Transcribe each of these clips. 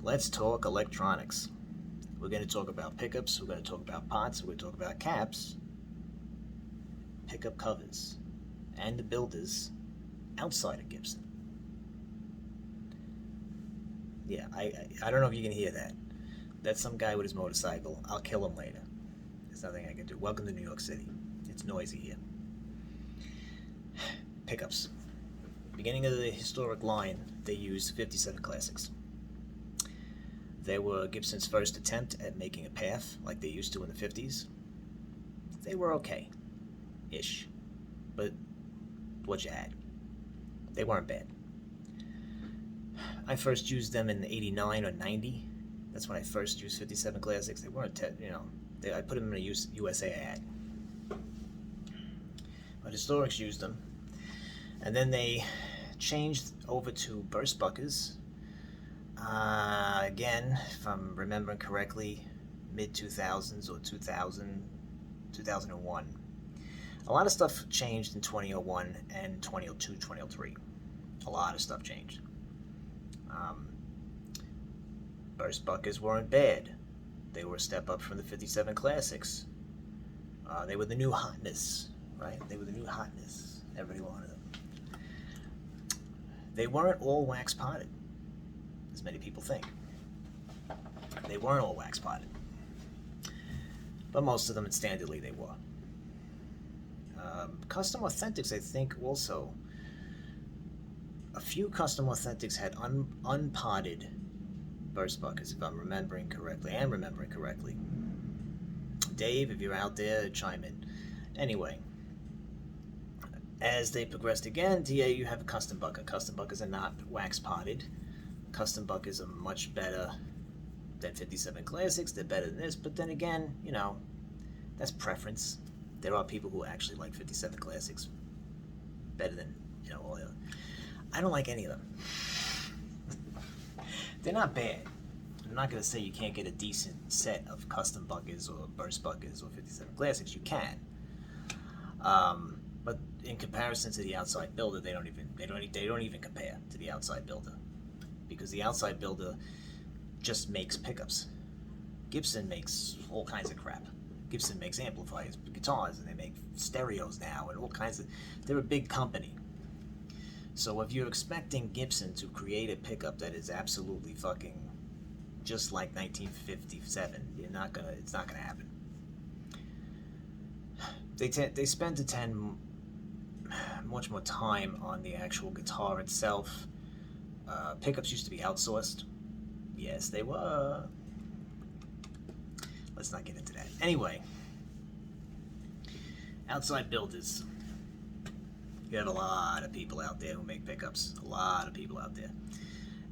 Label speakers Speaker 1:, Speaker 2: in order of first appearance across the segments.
Speaker 1: Let's talk electronics. We're going to talk about pickups, we're going to talk about pots, we're going to talk about caps, pickup covers, and the builders outside of Gibson. Yeah, I don't know if you can hear that. That's some guy with his motorcycle. I'll kill him later. There's nothing I can do. Welcome to New York City. It's noisy here. Pickups. Beginning of the historic line, they used 57 Classics. They were Gibson's first attempt at making a path like they used to in the 50s. They were okay-ish, but what you had. They weren't bad. I first used them in 89 or 90. That's when I first used 57 Classics. They weren't, I put them in a USA ad. But Historics used them. And then they changed over to burst buckers. Again, if I'm remembering correctly, mid-2000s or 2001. A lot of stuff changed in 2001 and 2002, 2003. A lot of stuff changed. Burst buckers weren't bad. They were a step up from the 57 Classics. They were the new hotness, right? They were the new hotness. Everybody wanted them. They weren't all wax potted, as many people think. They weren't all wax potted, but most of them, standardly, they were. Custom Authentics, I think, also. A few Custom Authentics had unpotted burst buckets, if I'm remembering correctly. Dave, if you're out there, chime in. Anyway, as they progressed again, TA, you have a custom bucket. Custom buckets are not wax potted. Custom buckets are much better than 57 Classics. They're better than this, but then again, that's preference. There are people who actually like 57 Classics better than, all the other. I don't like any of them. They're not bad. I'm not going to say you can't get a decent set of custom buckets or burst buckets or 57 Classics. You can. But in comparison to the outside builder, they don't even compare to the outside builder, because the outside builder just makes pickups. Gibson makes all kinds of crap. Gibson makes amplifiers, guitars, and they make stereos now and all kinds of. They're a big company. So if you're expecting Gibson to create a pickup that is absolutely fucking just like 1957, it's not gonna happen. They spend much more time on the actual guitar itself. Pickups used to be outsourced. Yes, they were. Let's not get into that. Anyway, outside builders. You have a lot of people out there who make pickups. A lot of people out there.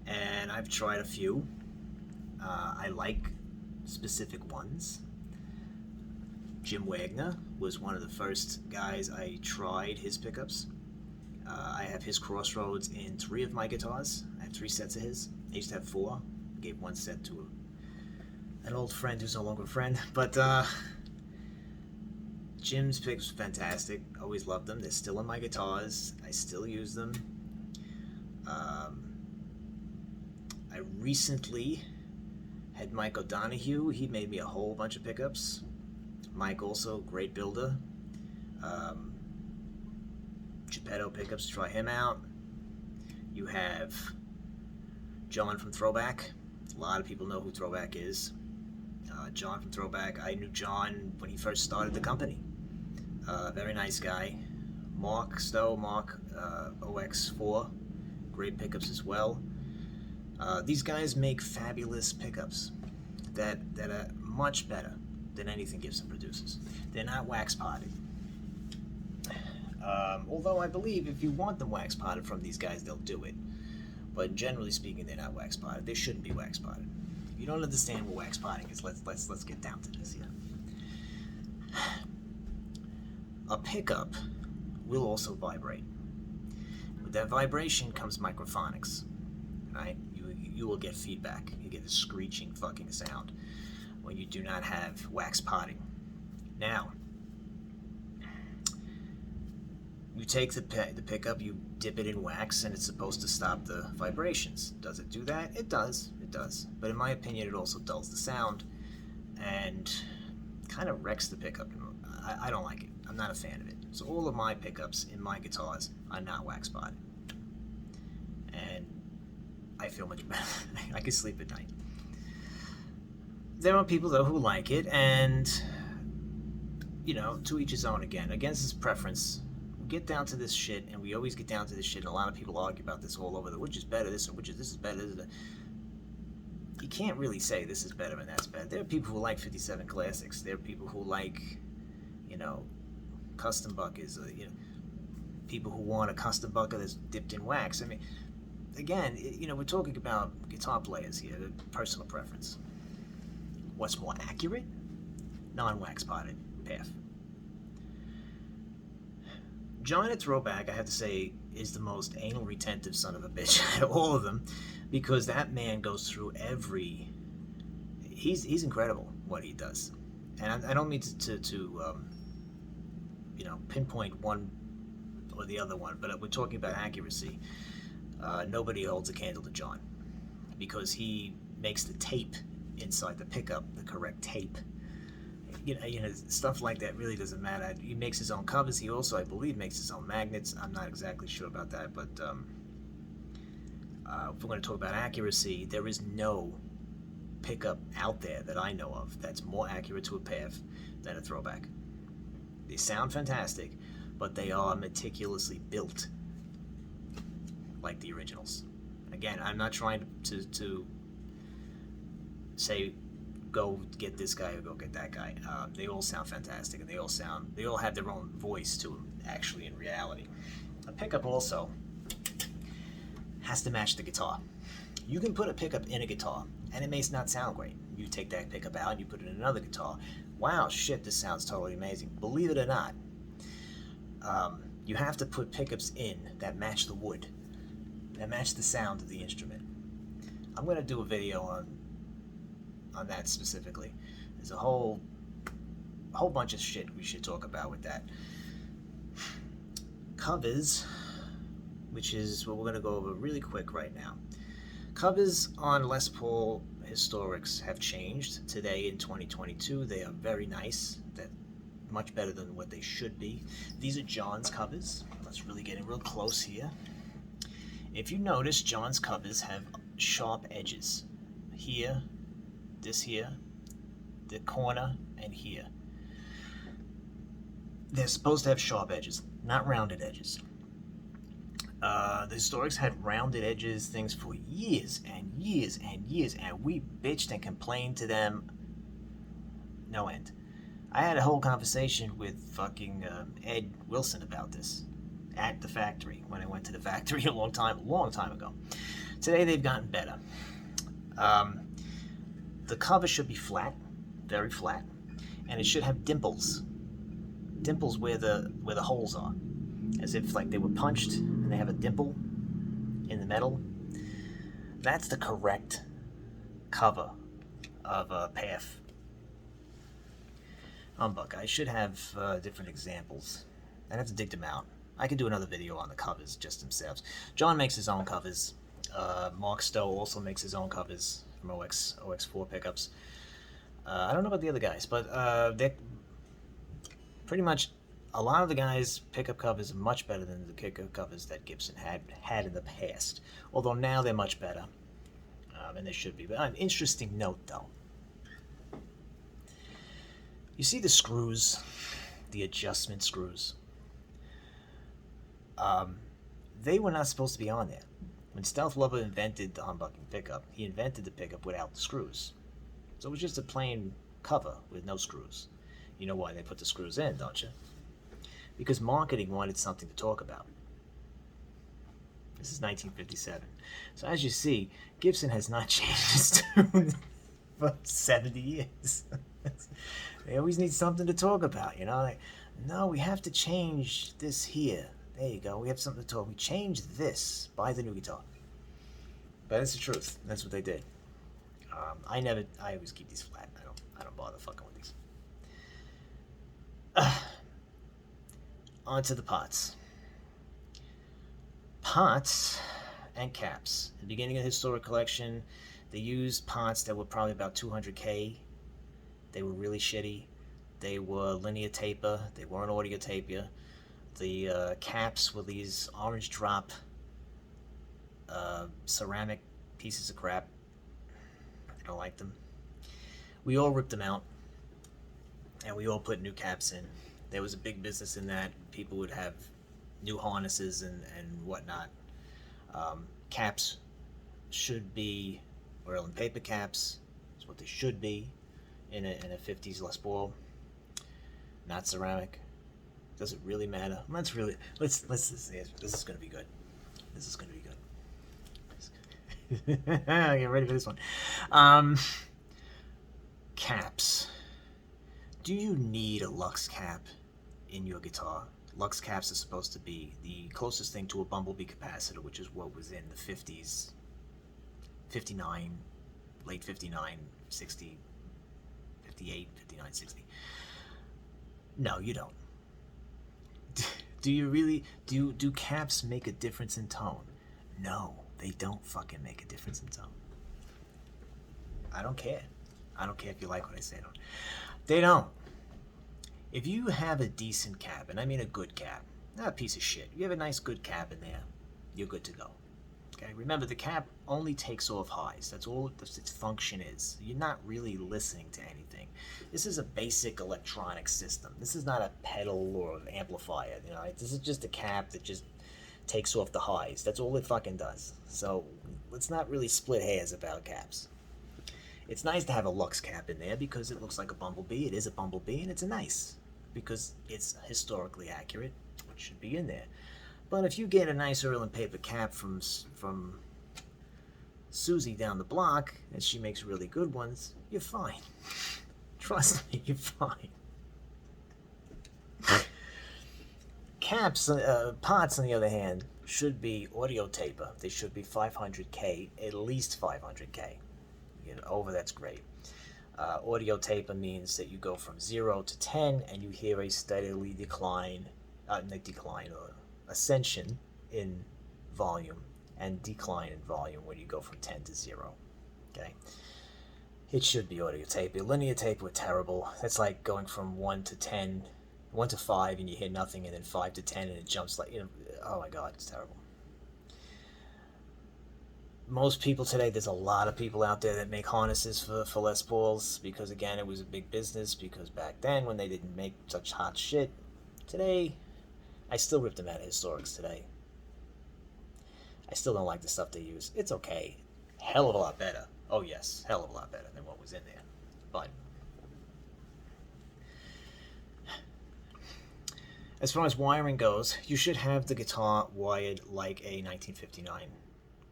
Speaker 1: And I've tried a few. I like specific ones. Jim Wagner was one of the first guys I tried his pickups. I have his Crossroads in 3 of my guitars. I have 3 sets of his. I used to have 4. I gave 1 set to an old friend who's no longer a friend. But Jim's picks were fantastic. Always loved them. They're still in my guitars. I still use them. I recently had Mike O'Donohue. He made me a whole bunch of pickups. Mike also, great builder. Geppetto pickups, try him out. You have John from Throwback. A lot of people know who Throwback is. John from Throwback. I knew John when he first started the company. Very nice guy. Mark OX4, great pickups as well. These guys make fabulous pickups that are much better than anything Gibson produces. They're not wax potted. Although I believe if you want them wax potted from these guys, they'll do it. But generally speaking, they're not wax potted. They shouldn't be wax potted. If you don't understand what wax potting is, let's get down to this here. A pickup will also vibrate. With that vibration comes microphonics, right? You will get feedback. You get a screeching fucking sound when you do not have wax potting. Now, you take the pickup, you dip it in wax, and it's supposed to stop the vibrations. Does it do that? It does. It does. But in my opinion, it also dulls the sound and kind of wrecks the pickup. I don't like it. I'm not a fan of it. So all of my pickups in my guitars are not wax spotted. And I feel much better. I can sleep at night. There are people, though, who like it, and, you know, to each his own again. Against his preference. We get down to this shit, and we always get down to this shit, and a lot of people argue about this all over. Which is better, this, or this is better, this is better. You can't really say this is better and that's better. There are people who like 57 Classics. There are people who like, you know, custom buckets. You know, people who want a custom bucket that's dipped in wax. I mean, again, you know, we're talking about guitar players here, personal preference. What's more accurate? Non-wax potted path. John at Throwback, I have to say, is the most anal retentive son of a bitch out of all of them, because that man goes through every. He's incredible what he does, and I don't mean to you know, pinpoint one or the other one, but we're talking about accuracy. Nobody holds a candle to John, because he makes the tape inside the pickup the correct tape. You know, stuff like that really doesn't matter. He makes his own covers. He also, I believe, makes his own magnets. I'm not exactly sure about that, but if we're going to talk about accuracy, there is no pickup out there that I know of that's more accurate to a path than a Throwback. They sound fantastic, but they are meticulously built like the originals. Again, I'm not trying to say go get this guy or go get that guy. They all sound fantastic, and they all have their own voice to them, actually, in reality. A pickup also has to match the guitar. You can put a pickup in a guitar, and it may not sound great. You take that pickup out, you put it in another guitar. Wow, shit, this sounds totally amazing. Believe it or not, you have to put pickups in that match the wood, that match the sound of the instrument. I'm going to do a video on that specifically. There's a whole bunch of shit we should talk about with that. Covers, which is what we're going to go over really quick right now. Covers on Les Paul Historics have changed today in 2022. They are very nice. They're much better than what they should be. These are John's covers. Let's really get in real close here. If you notice, John's covers have sharp edges. Here, this here, the corner, and here. They're supposed to have sharp edges, not rounded edges. The Historics had rounded edges things for years and years and years, and we bitched and complained to them no end. I had a whole conversation with fucking Ed Wilson about this at the factory, when I went to the factory a long time ago. Today they've gotten better. The cover should be flat, very flat, and it should have dimples where the holes are, as if like they were punched and they have a dimple in the metal. That's the correct cover of a path. Humbug. I should have different examples. I'd have to dig them out. I could do another video on the covers just themselves. John makes his own covers. Mark Stowe also makes his own covers from OX4 pickups. I don't know about the other guys, but they're pretty much, a lot of the guys' pickup covers are much better than the pickup covers that Gibson had in the past. Although now they're much better, and they should be. But an interesting note, though. You see the screws, the adjustment screws. They were not supposed to be on there. When Stealth Lover invented the humbucking pickup, he invented the pickup without the screws. So it was just a plain cover with no screws. You know why they put the screws in, don't you? Because marketing wanted something to talk about. This is 1957. So as you see, Gibson has not changed his tune for 70 years. They always need something to talk about, you know? Like, no, we have to change this here. There you go. We have something to talk. We changed this. Buy the new guitar. But that's the truth. That's what they did. I always keep these flat. I don't bother fucking with these. On to the pots. Pots and caps. At the beginning of the Historic Collection, They used pots that were probably about 200K. They were really shitty. They were linear taper. They weren't audio taper. The caps were these orange drop ceramic pieces of crap. I don't like them. We all ripped them out, and we all put new caps in. There was a big business in that. People would have new harnesses and whatnot. Caps should be oil and paper caps. That's what they should be in a 50s Les Paul. Not ceramic. Does it really matter? Let's this is gonna be good. This is gonna be good. Get ready for this one. Caps. Do you need a Lux cap in your guitar? Lux caps are supposed to be the closest thing to a bumblebee capacitor, which is what was in the 50s, 59, late 59, 60, 58, 59, 60. No, you don't. Do you really, do caps make a difference in tone? No, they don't fucking make a difference in tone. I don't care. I don't care if you like what I say. They don't. If you have a decent cap, and I mean a good cap, not a piece of shit, you have a nice good cap in there, you're good to go. Okay, remember the cap only takes off highs. That's all its function is. You're not really listening to anything. This is a basic electronic system. This is not a pedal or an amplifier. You know, this is just a cap that just takes off the highs. That's all it fucking does. So let's not really split hairs about caps. It's nice to have a Lux cap in there because it looks like a bumblebee. It is a bumblebee, and it's nice because it's historically accurate. It should be in there. But if you get a nice oil and paper cap from Susie down the block, and she makes really good ones, you're fine. Trust me, you're fine. Caps, pots, on the other hand, should be audio taper. They should be 500K, at least 500K. You know, over that's great. Audio taper means that you go from 0 to 10, and you hear a steadily ascension in volume and decline in volume when you go from 10 to 0. Okay, it should be audio taper. Linear taper were terrible. That's like going from 1 to 10, 1 to 5, and you hear nothing, and then 5 to 10, and it jumps like, you know, oh my god, it's terrible. Most people today, there's a lot of people out there that make harnesses for Les Pauls because, again, it was a big business. Because back then, when they didn't make such hot shit, today, I still rip them out of historics today. I still don't like the stuff they use. It's okay. Hell of a lot better. Oh yes, hell of a lot better than what was in there. But as far as wiring goes, you should have the guitar wired like a 1959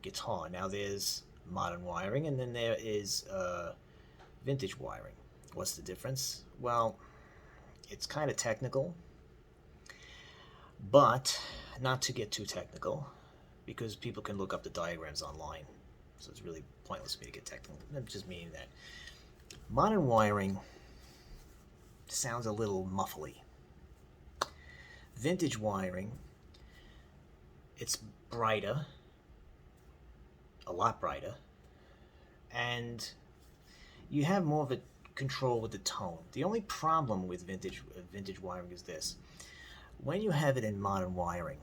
Speaker 1: guitar. Now there's modern wiring, and then there is vintage wiring. What's the difference? Well, it's kind of technical, but not to get too technical, because people can look up the diagrams online, so it's really pointless for me to get technical. I'm just meaning that modern wiring sounds a little muffly. Vintage wiring, it's brighter, a lot brighter, and you have more of a control with the tone. The only problem with vintage wiring is this: when you have it in modern wiring,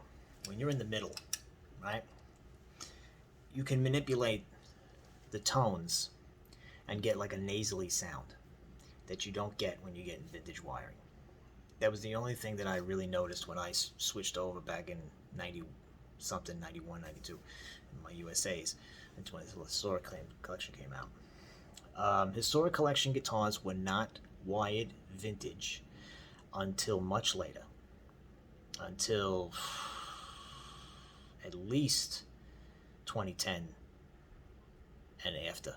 Speaker 1: when you're in the middle, right, you can manipulate the tones and get like a nasally sound that you don't get when you get in vintage wiring. That was the only thing that I really noticed when I switched over back in 90-something, 91, 92, in my USAs, and when the Historic Collection came out. Historic Collection guitars were not wired vintage until much later. Until at least 2010 and after.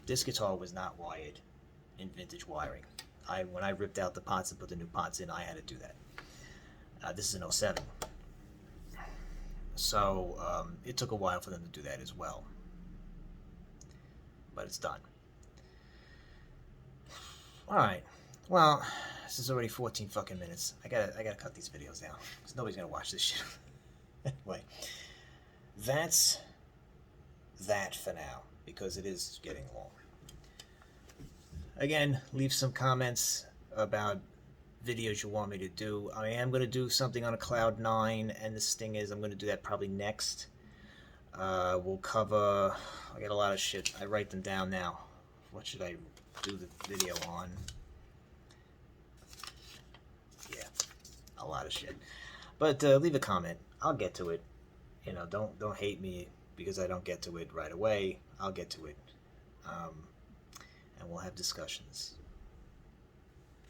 Speaker 1: This guitar was not wired in vintage wiring. When I ripped out the pots and put the new pots in, I had to do that. This is an 07. So it took a while for them to do that as well. But it's done. Alright. Well, this is already 14 fucking minutes. I gotta cut these videos down, because nobody's gonna watch this shit. Anyway, that's that for now, because it is getting long. Again, leave some comments about videos you want me to do. I am going to do something on a Cloud 9, and this thing is, I'm going to do that probably next. We'll cover, I got a lot of shit, I write them down now. What should I do the video on? Yeah, a lot of shit. But leave a comment, I'll get to it. You know, don't hate me because I don't get to it right away. I'll get to it. And we'll have discussions.